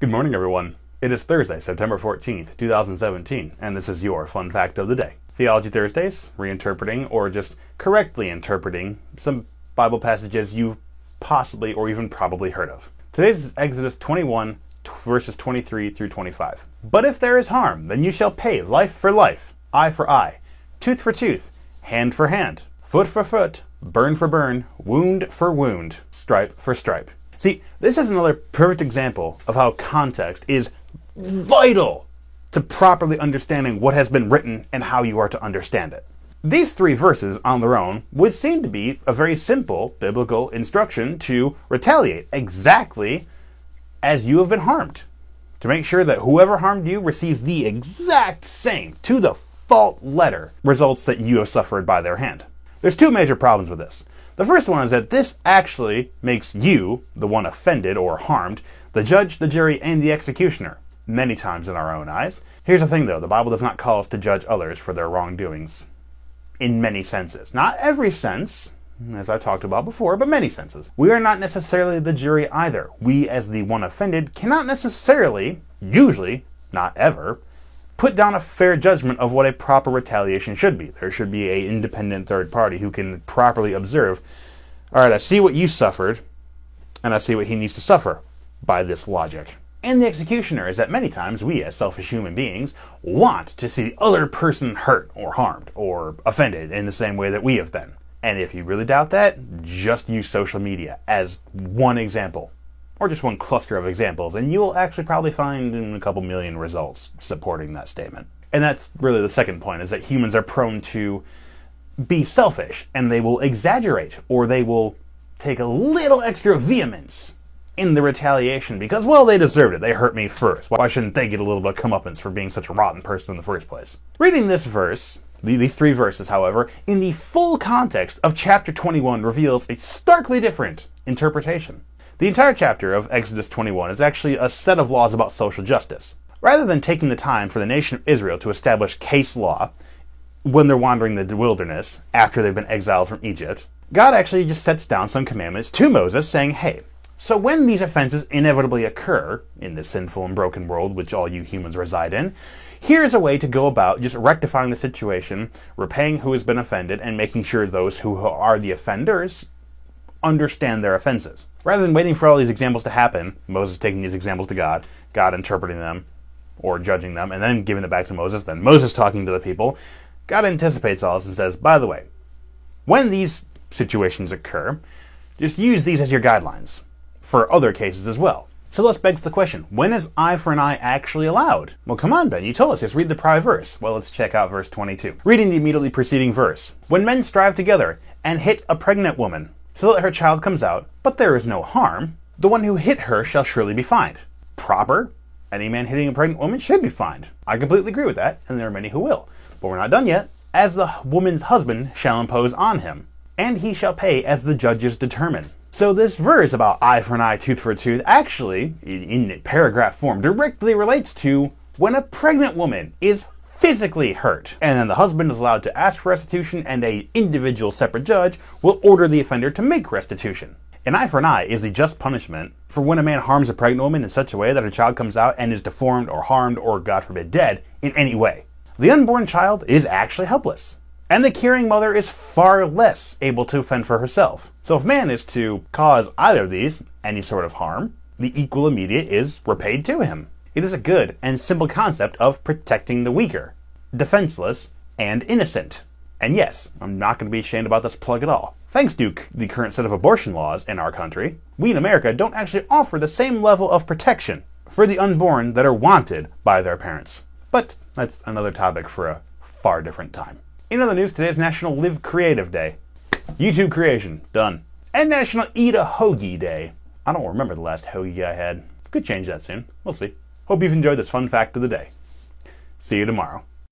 Good morning, everyone. It is Thursday, September 14th, 2017, and this is your Fun Fact of the Day. Theology Thursdays, reinterpreting or just correctly interpreting some Bible passages you've possibly or even probably heard of. Today's is Exodus 21, verses 23 through 25. But if there is harm, then you shall pay life for life, eye for eye, tooth for tooth, hand for hand, foot for foot, burn for burn, wound for wound, stripe for stripe. See, this is another perfect example of how context is vital to properly understanding what has been written and how you are to understand it. These three verses on their own would seem to be a very simple biblical instruction to retaliate exactly as you have been harmed. To make sure that whoever harmed you receives the exact same, to the fault letter, results that you have suffered by their hand. There's two major problems with this. The first one is that this actually makes you, the one offended or harmed, the judge, the jury, and the executioner, many times in our own eyes. Here's the thing though, the Bible does not call us to judge others for their wrongdoings. In many senses. Not every sense, as I've talked about before, but many senses. We are not necessarily the jury either. We, as the one offended, cannot necessarily, usually, not ever, put down a fair judgment of what a proper retaliation should be. There should be an independent third party who can properly observe, all right, I see what you suffered, and I see what he needs to suffer by this logic. And the executioner is that many times we, as selfish human beings, want to see the other person hurt or harmed or offended in the same way that we have been. And if you really doubt that, just use social media as one example. Or just one cluster of examples, and you'll actually probably find a couple million results supporting that statement. And that's really the second point, is that humans are prone to be selfish, and they will exaggerate, or they will take a little extra vehemence in the retaliation because, well, they deserved it. They hurt me first. Why shouldn't they get a little bit of comeuppance for being such a rotten person in the first place? Reading this verse, these three verses, however, in the full context of chapter 21 reveals a starkly different interpretation. The entire chapter of Exodus 21 is actually a set of laws about social justice. Rather than taking the time for the nation of Israel to establish case law when they're wandering the wilderness after they've been exiled from Egypt, God actually just sets down some commandments to Moses saying, hey, so when these offenses inevitably occur in this sinful and broken world which all you humans reside in, here's a way to go about just rectifying the situation, repaying who has been offended, and making sure those who are the offenders understand their offenses. Rather than waiting for all these examples to happen, Moses taking these examples to God, God interpreting them or judging them, and then giving it back to Moses, then Moses talking to the people, God anticipates all this and says, by the way, when these situations occur, just use these as your guidelines for other cases as well. So this begs the question, when is eye for an eye actually allowed? Well, come on, Ben, you told us, just read the prior verse. Well, let's check out verse 22. Reading the immediately preceding verse. When men strive together and hit a pregnant woman, so that her child comes out, but there is no harm, the one who hit her shall surely be fined. Proper? Any man hitting a pregnant woman should be fined. I completely agree with that, and there are many who will. But we're not done yet. As the woman's husband shall impose on him, and he shall pay as the judges determine. So this verse about eye for an eye, tooth for a tooth, actually, in paragraph form, directly relates to when a pregnant woman is physically hurt, and then the husband is allowed to ask for restitution, and a individual separate judge will order the offender to make restitution. An eye for an eye is the just punishment for when a man harms a pregnant woman in such a way that her child comes out and is deformed or harmed or, God forbid, dead in any way. The unborn child is actually helpless, and the carrying mother is far less able to fend for herself. So if man is to cause either of these, any sort of harm, the equal immediate is repaid to him. It is a good and simple concept of protecting the weaker, defenseless, and innocent. And yes, I'm not going to be ashamed about this plug at all. Thanks to the current set of abortion laws in our country, we in America don't actually offer the same level of protection for the unborn that are wanted by their parents. But that's another topic for a far different time. In other news, today is National Live Creative Day. YouTube creation, done. And National Eat a Hoagie Day. I don't remember the last hoagie I had. Could change that soon. We'll see. Hope you've enjoyed this fun fact of the day. See you tomorrow.